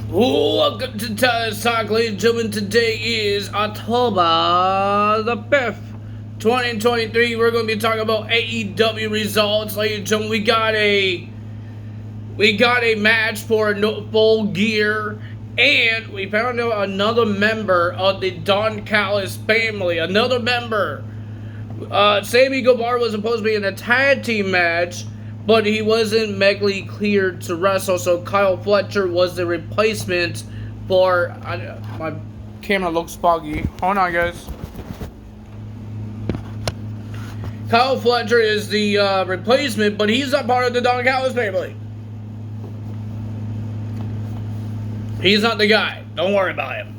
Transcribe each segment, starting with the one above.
Welcome to Tyler's Talk, ladies and gentlemen. Today is October the 5th, 2023. We're going to be talking about AEW results, ladies and gentlemen. We got a match for Full Gear, and we found out another member of the Don Callis family. Another member. Sammy Guevara was supposed to be in a tag team match, but he wasn't medically cleared to wrestle, so Kyle Fletcher was the replacement for... my camera looks foggy. Hold on, guys. Kyle Fletcher is the replacement, but he's not part of the Don Callis family. He's not the guy. Don't worry about him.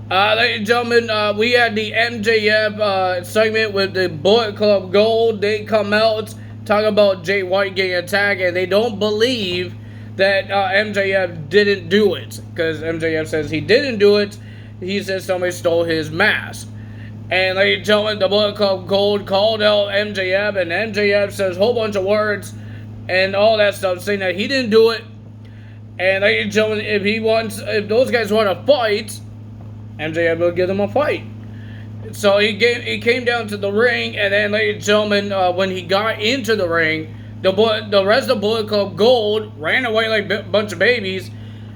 Ladies and gentlemen, we had the MJF segment with the Bullet Club Gold. They come out, talk about Jay White getting attacked, and they don't believe that MJF didn't do it. Because MJF says he didn't do it. He says somebody stole his mask. And ladies and gentlemen, the Bullet Club Gold called out MJF, and MJF says a whole bunch of words and all that stuff, saying that he didn't do it. And ladies and gentlemen, if those guys want to fight, MJF will give them a fight. So he came down to the ring, and then, ladies and gentlemen, when he got into the ring, the rest of Bullet Club Gold ran away like a bunch of babies,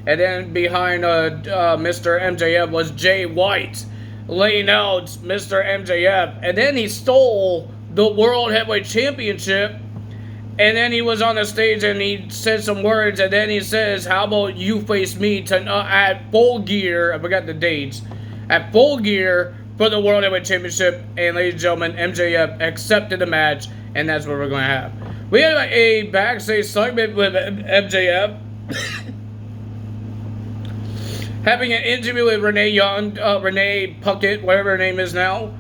and then behind Mr. MJF was Jay White, laying out Mr. MJF, and then he stole the World Heavyweight Championship, and then he was on the stage and he said some words, and then he says, how about you face me at Full Gear, I forgot the dates, at Full Gear for the World Heavyweight Championship. And ladies and gentlemen, MJF accepted the match, and that's what we're going to have. We had a backstage segment with MJF having an interview with Renee Puckett, whatever her name is now,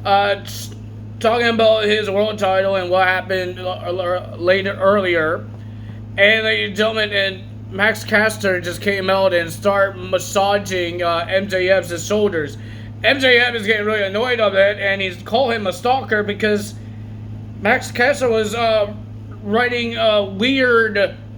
talking about his world title and what happened earlier. And ladies and gentlemen, and Max Caster just came out and started massaging MJF's shoulders. MJF is getting really annoyed of it, and he's called him a stalker because Max Caster was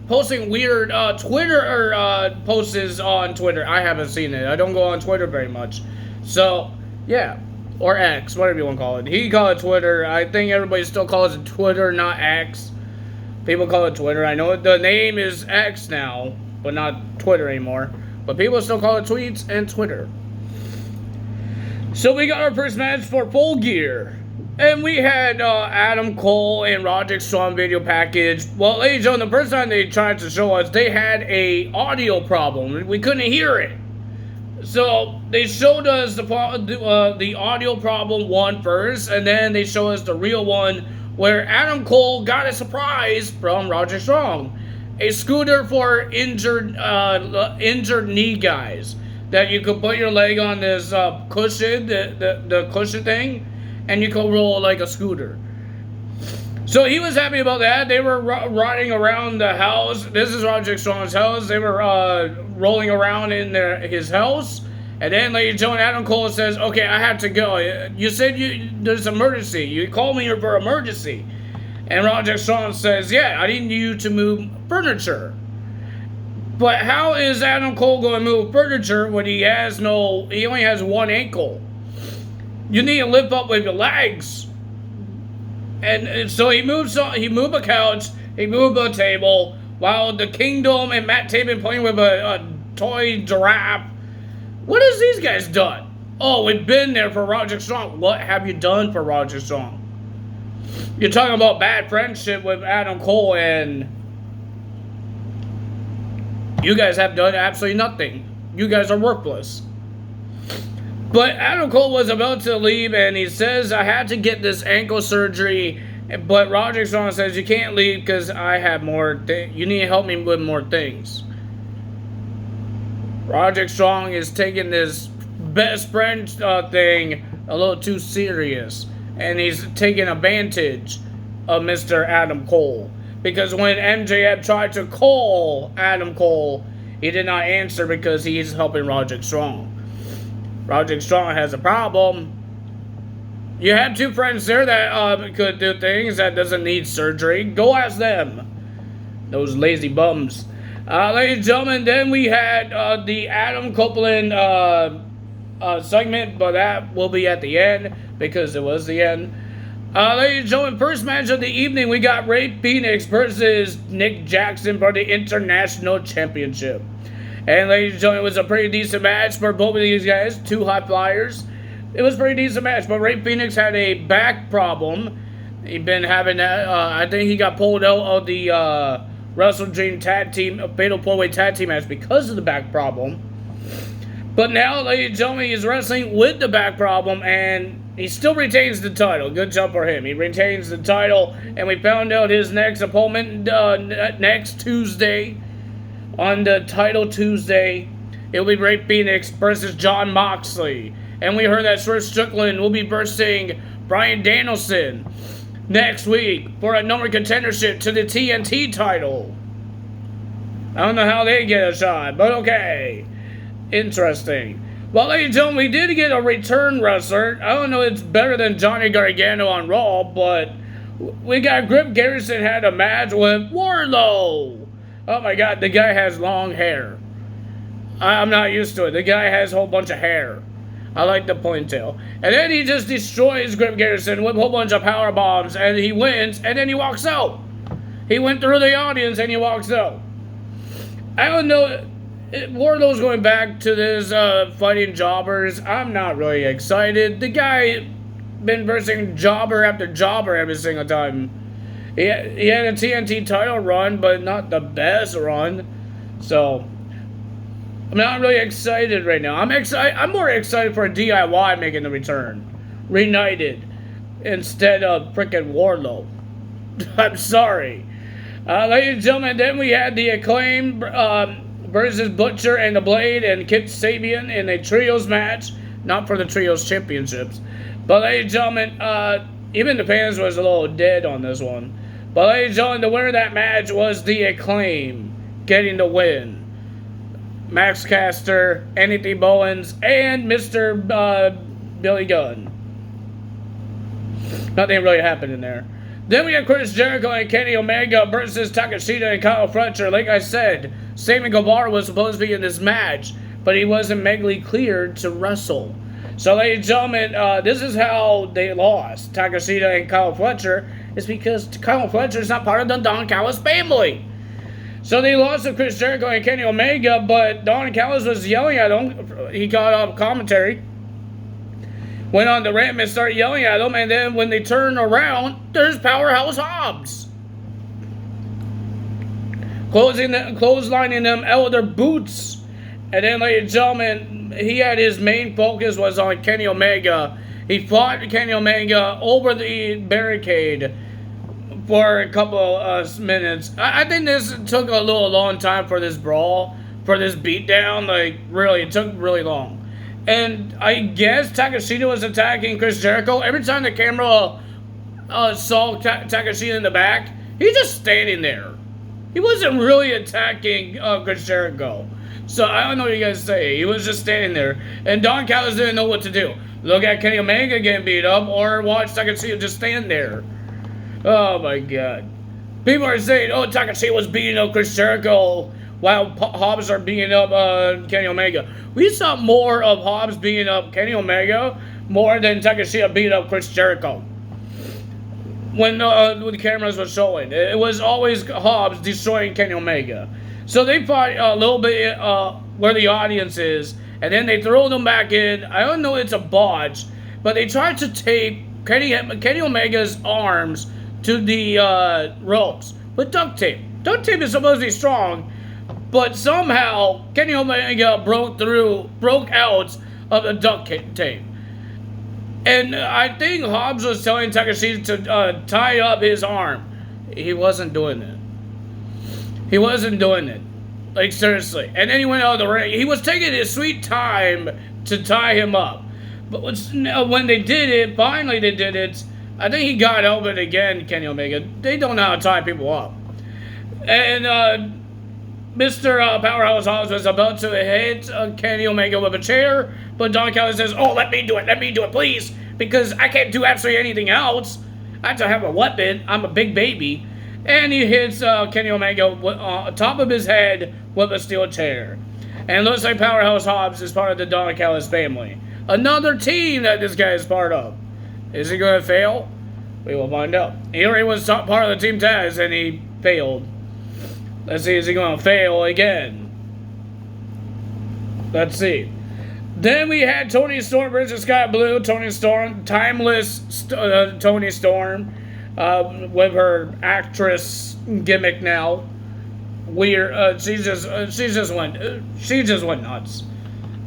posting weird Twitter posts on Twitter. I haven't seen it. I don't go on Twitter very much. So, yeah. Or X, whatever you want to call it. He called it Twitter. I think everybody still calls it Twitter, not X. People call it Twitter. I know the name is X now, but not Twitter anymore. But people still call it tweets and Twitter. So we got our first match for Full Gear. And we had Adam Cole and Roderick Strong video package. Well, ladies and gentlemen, the first time they tried to show us, they had a audio problem. We couldn't hear it. So they showed us the audio problem one first, and then they showed us the real one where Adam Cole got a surprise from Roderick Strong, a scooter for injured knee guys that you could put your leg on this cushion, the cushion thing, and you could roll like a scooter. So he was happy about that. They were riding around the house. This is Roderick Strong's house. They were rolling around in his house. And then, ladies and gentlemen, Adam Cole says, okay, I have to go. You said there's an emergency. You called me here for emergency. And Roderick Strong says, yeah, I need you to move furniture. But how is Adam Cole going to move furniture when he only has one ankle? You need to lift up with your legs. And so he moved a couch, he moved a table, while the Kingdom and Matt Taven playing with a toy giraffe. What has these guys done? Oh, we've been there for Roderick Strong. What have you done for Roderick Strong? You're talking about bad friendship with Adam Cole, and you guys have done absolutely nothing. You guys are worthless. But Adam Cole was about to leave, and he says, I had to get this ankle surgery, but Roderick Strong says, you can't leave because I have more things. You need to help me with more things. Roderick Strong is taking this best friend thing a little too serious, and he's taking advantage of Mr. Adam Cole. Because when MJF tried to call Adam Cole, he did not answer because he's helping Roderick Strong. Roderick Strong has a problem. You have two friends there that could do things that doesn't need surgery. Go ask them. Those lazy bums. Ladies and gentlemen, then we had the Adam Copeland segment, but that will be at the end because it was the end. Ladies and gentlemen, first match of the evening, we got Ray Phoenix versus Nick Jackson for the International Championship. And ladies and gentlemen, it was a pretty decent match for both of these guys, two high flyers. It was a pretty decent match, but Ray Phoenix had a back problem. He'd been having that, I think he got pulled out of the Wrestle Dream Tag Team, Fatal 4-Way Tag Team match because of the back problem. But now, ladies and gentlemen, he's wrestling with the back problem, and he still retains the title. Good job for him. He retains the title, and we found out his next opponent next Tuesday, on the Title Tuesday, it will be Ray Phoenix versus Jon Moxley. And we heard that Swerve Strickland will be versing Bryan Danielson next week for a number contendership to the TNT title. I don't know how they get a shot, but okay. Interesting. Well, ladies and gentlemen, we did get a return wrestler. I don't know if it's better than Johnny Gargano on Raw, but we got Griff Garrison had a match with Wardlow. Oh my god, the guy has long hair. I'm not used to it. The guy has a whole bunch of hair. I like the ponytail. And then he just destroys Griff Garrison with a whole bunch of power bombs, and he wins, and then he walks out. He went through the audience, and he walks out. I don't know. Wardlow's going back to this fighting jobbers. I'm not really excited. The guy been versing jobber after jobber every single time. He had a TNT title run, but not the best run. So I'm not really excited right now. I'm more excited for DIY making the return. Reunited instead of frickin' Wardlow. I'm sorry. Ladies and gentlemen, then we had the Acclaim versus Butcher and the Blade and Kip Sabian in a trios match. Not for the trios championships. But ladies and gentlemen, even the fans was a little dead on this one. But ladies and gentlemen, the winner of that match was the Acclaim, getting the win. Max Caster, Anthony Bowens, and Mr. Billy Gunn. Nothing really happened in there. Then we have Chris Jericho and Kenny Omega versus Takeshita and Kyle Fletcher. Like I said, Sammy Guevara was supposed to be in this match, but he wasn't medically cleared to wrestle. So, ladies and gentlemen, this is how they lost. Takeshita and Kyle Fletcher is because Kyle Fletcher is not part of the Don Callis family. So they lost to Chris Jericho and Kenny Omega, but Don Callis was yelling at him. He got off commentary, went on the ramp and started yelling at him, and then when they turn around, there's Powerhouse Hobbs. Clotheslining them out of their boots. And then, ladies and gentlemen, he had his main focus was on Kenny Omega. He fought Kenny Omega over the barricade for a couple minutes. I think this took a long time for this brawl, for this beatdown. Like, really, it took really long. And I guess Takeshita was attacking Chris Jericho. Every time the camera saw Takeshita in the back, he's just standing there. He wasn't really attacking Chris Jericho. So I don't know what you guys say. He was just standing there. And Don Callis didn't know what to do. Look at Kenny Omega getting beat up or watch Takeshita just stand there. Oh my god. People are saying, oh, Takeshita was beating up Chris Jericho while Hobbs are beating up Kenny Omega. We saw more of Hobbs beating up Kenny Omega more than Takeshita beating up Chris Jericho. When the cameras were showing, it was always Hobbs destroying Kenny Omega. So they fought a little bit where the audience is, and then they throw them back in. I don't know, it's a botch, but they tried to tape Kenny Omega's arms to the ropes with duct tape. Duct tape is supposed to be strong, but somehow Kenny Omega broke out of the duct tape. And I think Hobbs was telling Takeshita to tie up his arm. He wasn't doing it. He wasn't doing it. Like, seriously. And then he went out of the ring. He was taking his sweet time to tie him up. But when they did it, finally they did it, I think he got over it again, Kenny Omega. They don't know how to tie people up. And Mr. Powerhouse Hobbs was about to hit Kenny Omega with a chair, but Don Callis says, oh, let me do it, please, because I can't do absolutely anything else. I have to have a weapon. I'm a big baby. and he hits Kenny Omega top of his head with a steel chair. And it looks like Powerhouse Hobbs is part of the Don Callis family. Another team that this guy is part of. Is he going to fail? We will find out. He already was part of the Team Taz and he failed. Let's see, is he going to fail again? Let's see. Then we had Tony Storm versus Scott Blue. Tony Storm, timeless Tony Storm, with her actress gimmick now. Weird. She just went nuts.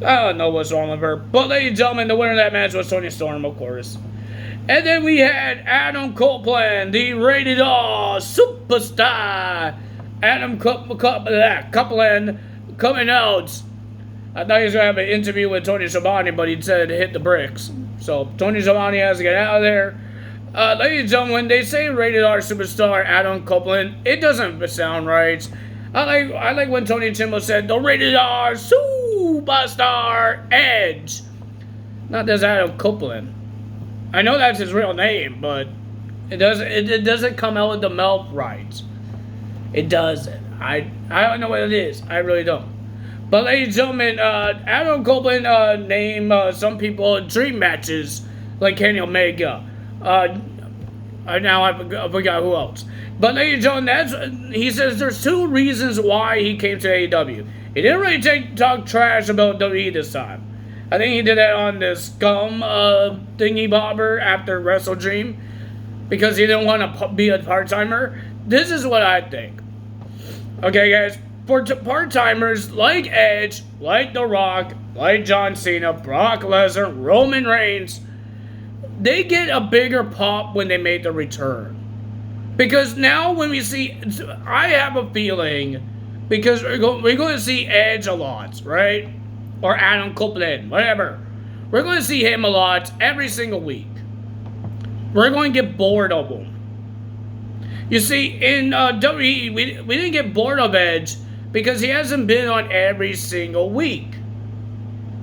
I don't know what's wrong with her. But ladies and gentlemen, the winner of that match was Tony Storm, of course. And then we had Adam Copeland, the rated R superstar. Adam Copeland coming out. I thought he was going to have an interview with Tony Schiavone, but he said hit the bricks. So Tony Schiavone has to get out of there. Ladies and gentlemen, when they say rated R superstar Adam Copeland, it doesn't sound right. I like when Tony Chimbo said the rated R superstar Edge. Not this Adam Copeland. I know that's his real name, but it doesn't come out with the mouth right. It doesn't. I don't know what it is. I really don't. But ladies and gentlemen, Adam Copeland named some people dream matches like Kenny Omega. Now I forgot who else. But ladies and gentlemen, he says there's two reasons why he came to AEW. He didn't really talk trash about WWE this time. I think he did that on the Scum thingy bobber after Wrestle Dream because he didn't want to be a part-timer. This is what I think. Okay, guys. For part-timers like Edge, like The Rock, like John Cena, Brock Lesnar, Roman Reigns, they get a bigger pop when they make the return. Because now when we see, I have a feeling, because we're going to see Edge a lot, right? Or Adam Copeland, whatever. We're going to see him a lot every single week. We're going to get bored of him. You see, in WWE, we didn't get bored of Edge because he hasn't been on every single week.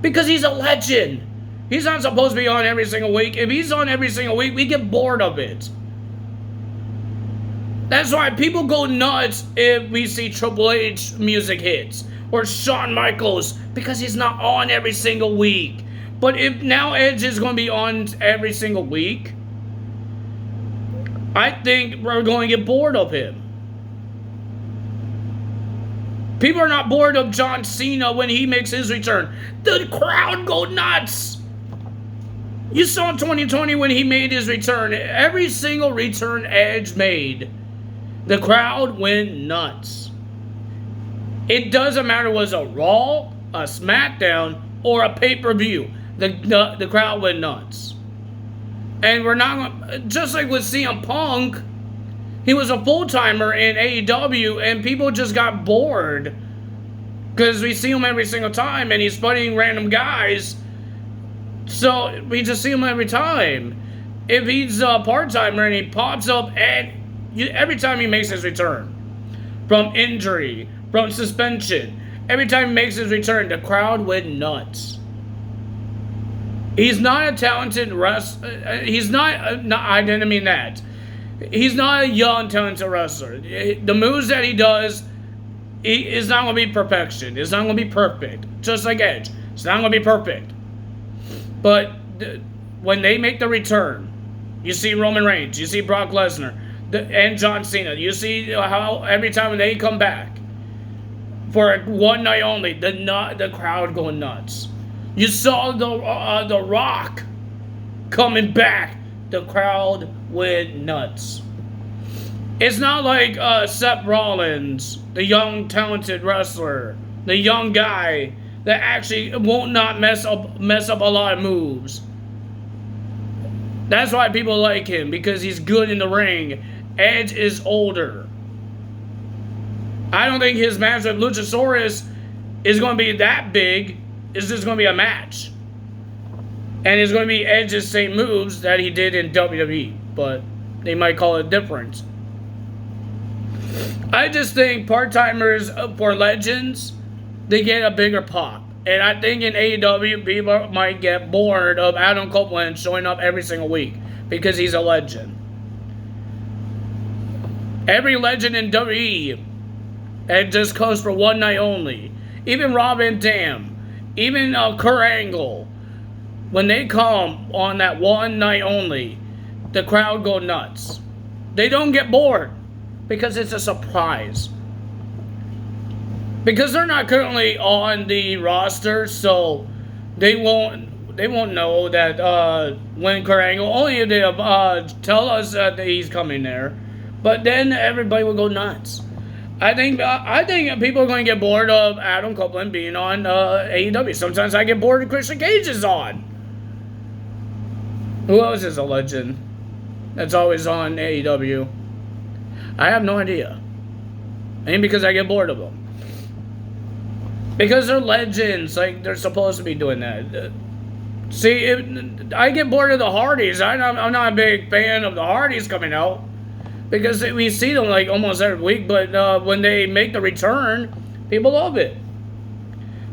Because he's a legend. He's not supposed to be on every single week. If he's on every single week, we get bored of it. That's why people go nuts if we see Triple H music hits. Or Shawn Michaels, because he's not on every single week. But if now Edge is going to be on every single week, I think we're going to get bored of him. People are not bored of John Cena when he makes his return. The crowd go nuts. You saw 2020 when he made his return. Every single return Edge made, the crowd went nuts. It doesn't matter was a Raw, a SmackDown, or a pay-per-view. The crowd went nuts. And we're not, just like with CM Punk, he was a full-timer in AEW, and people just got bored. Because we see him every single time, and he's fighting random guys. So, we just see him every time. If he's a part-timer and he pops up every time he makes his return. From injury, from suspension. Every time he makes his return, the crowd went nuts. He's not a talented wrestler. He's not, I didn't mean that. He's not a young, talented wrestler. The moves that he does, is not going to be perfection. It's not going to be perfect. Just like Edge. It's not going to be perfect. But when they make the return, you see Roman Reigns, you see Brock Lesnar, and John Cena. You see how every time they come back, for one night only, the crowd going nuts. You saw the Rock coming back. The crowd went nuts. It's not like Seth Rollins, the young talented wrestler, the young guy that actually won't not mess up a lot of moves. That's why people like him, because he's good in the ring. Edge is older. I don't think his match with Luchasaurus is going to be that big. It's just going to be a match. And it's going to be Edge's same moves that he did in WWE. But they might call it different. I just think part-timers for legends, they get a bigger pop. And I think in AEW, people might get bored of Adam Copeland showing up every single week. Because he's a legend. Every legend in WWE, it just comes for one night only. Even Rob Van Dam, even Kurt Angle, when they come on that one night only, the crowd go nuts. They don't get bored because it's a surprise. Because they're not currently on the roster, so they won't know that when Kurt Angle, only if they tell us that he's coming there. But then everybody will go nuts. I think people are going to get bored of Adam Copeland being on AEW. Sometimes I get bored of Christian Cage is on. Who else is a legend that's always on AEW? I have no idea. Ain't because I get bored of them. Because they're legends, like they're supposed to be doing that. See, I get bored of the Hardys. I'm not a big fan of the Hardys coming out because we see them like almost every week. But when they make the return, people love it.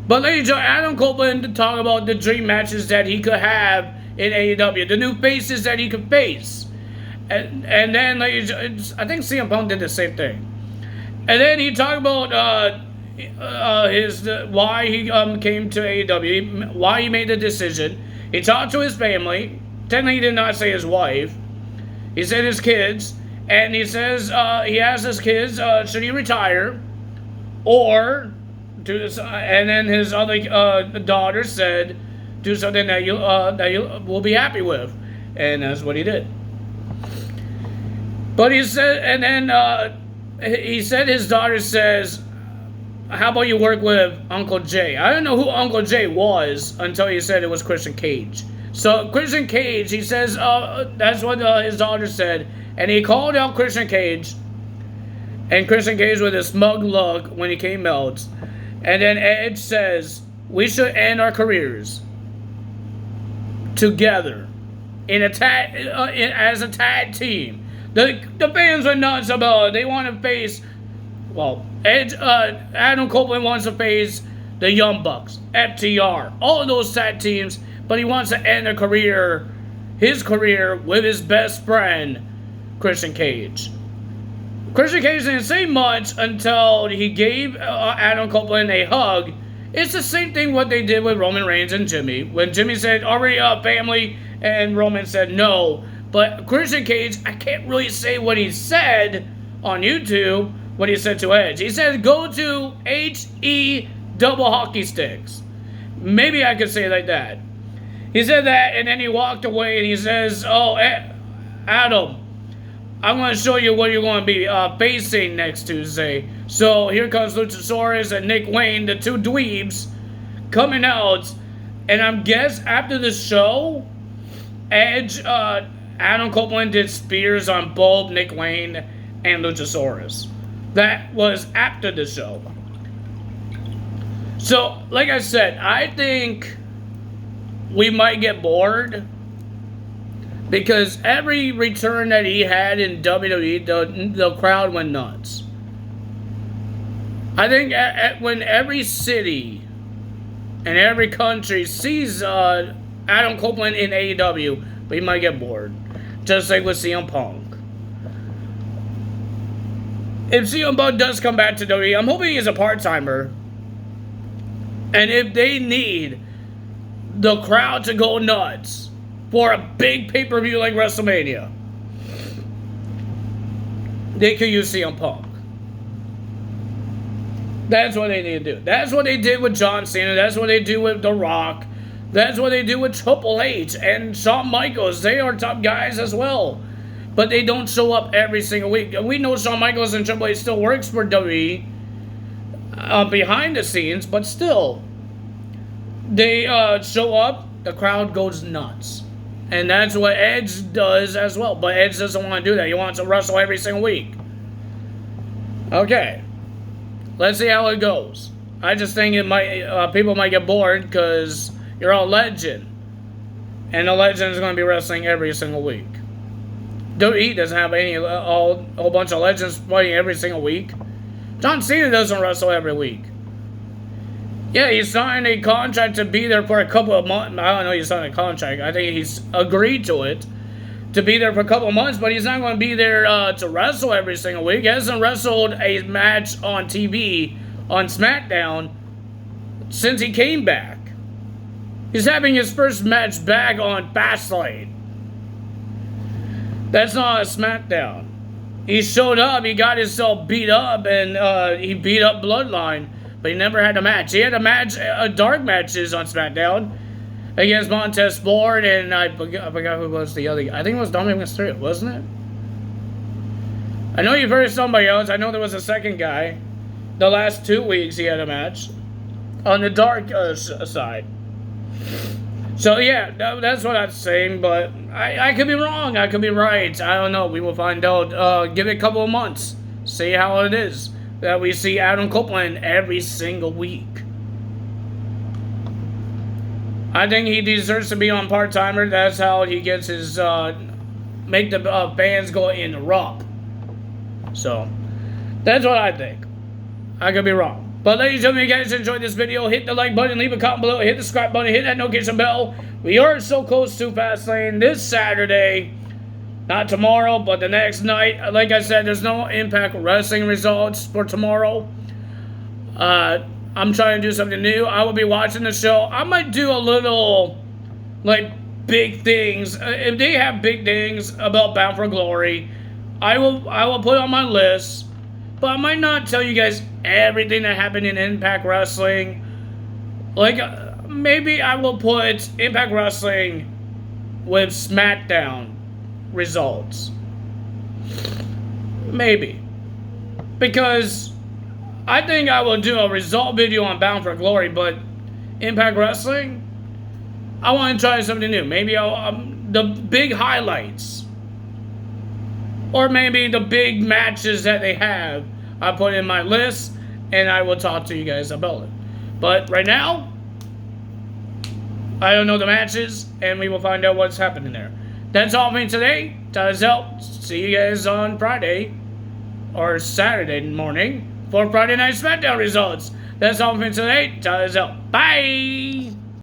But ladies and gentlemen, Adam Copeland talk about the dream matches that he could have in AEW, the new faces that he could face, and then ladies, I think CM Punk did the same thing. And then he talked about why he came to AEW, why he made the decision. He talked to his family. Technically, he did not say his wife. He said his kids, and he says he asked his kids, should he retire, or do this? And then his other daughter said, do something that you will be happy with, and that's what he did. But he said, and then he said his daughter says, how about you work with Uncle Jay? I didn't know who Uncle Jay was until he said it was Christian Cage. So Christian Cage, he says, that's what his daughter said. And he called out Christian Cage. And Christian Cage with a smug look when he came out. And then Edge says, we should end our careers together as a tag team. The fans are nuts about it. They want to face... Well, Adam Copeland wants to face the Young Bucks, FTR, all of those tag teams, but he wants to end his career with his best friend, Christian Cage. Christian Cage didn't say much until he gave Adam Copeland a hug. It's the same thing what they did with Roman Reigns and Jimmy. When Jimmy said, are we family? And Roman said no. But Christian Cage, I can't really say what he said on YouTube, what he said to Edge. He said, go to HE double hockey sticks. Maybe I could say it like that. He said that, and then he walked away, and he says, oh, Adam, I'm going to show you what you're going to be facing next Tuesday. So here comes Luchasaurus and Nick Wayne, the two dweebs, coming out. And I guess after the show, Edge, Adam Copeland did spears on both Nick Wayne and Luchasaurus. That was after the show. So, like I said, I think we might get bored because every return that he had in WWE, the crowd went nuts. I think when every city and every country sees Adam Copeland in AEW, we might get bored. Just like with CM Punk. If CM Punk does come back to WWE, I'm hoping he's a part-timer. And if they need the crowd to go nuts for a big pay-per-view like WrestleMania, they could use CM Punk. That's what they need to do. That's what they did with John Cena. That's what they do with The Rock. That's what they do with Triple H and Shawn Michaels. They are top guys as well. But they don't show up every single week. We know Shawn Michaels and Triple H still works for WWE behind the scenes, but still, they show up, the crowd goes nuts. And that's what Edge does as well. But Edge doesn't want to do that. He wants to wrestle every single week. Okay. Let's see how it goes. I just think it might people might get bored because you're a legend. And the legend is going to be wrestling every single week. WWE doesn't have a whole bunch of legends fighting every single week. John Cena doesn't wrestle every week. Yeah, he signed a contract to be there for a couple of months. I don't know he signed a contract. I think he's agreed to it. to be there for a couple of months, but he's not going to be there to wrestle every single week. He hasn't wrestled a match on TV on SmackDown since he came back. He's having his first match back on Fastlane. That's not a SmackDown. He showed up, he got himself beat up, and he beat up Bloodline, but he never had a match. He had a match, dark matches on SmackDown against Montez Ford, and I forgot who was the other guy. I think it was Dominic Mysterio, wasn't it? I know you've heard of somebody else. I know there was a second guy. The last 2 weeks he had a match on the dark side. So yeah, that's what I'm saying, but I could be wrong, I could be right, I don't know, we will find out. Give it a couple of months, see how it is that we see Adam Copeland every single week. I think he deserves to be on part-timer. That's how he gets his, make the fans go in rock. So, that's what I think. I could be wrong. But ladies and gentlemen, if you guys enjoyed this video, hit the like button, leave a comment below, hit the subscribe button, hit that notification bell. We are so close to Fastlane this Saturday. Not tomorrow, but the next night. Like I said, there's no Impact Wrestling results for tomorrow. I'm trying to do something new. I will be watching the show. I might do a little, like, big things. If they have big things about Bound for Glory, I will put it on my list. But I might not tell you guys everything that happened in Impact Wrestling. Like, maybe I will put Impact Wrestling with SmackDown results. Maybe. Because I think I will do a result video on Bound for Glory, but Impact Wrestling, I want to try something new. Maybe the big highlights. Or maybe the big matches that they have, I put in my list, and I will talk to you guys about it. But right now, I don't know the matches, and we will find out what's happening there. That's all for me today. Time out. See you guys on Friday, or Saturday morning, for Friday Night SmackDown results. That's all for me today. Time out. Bye!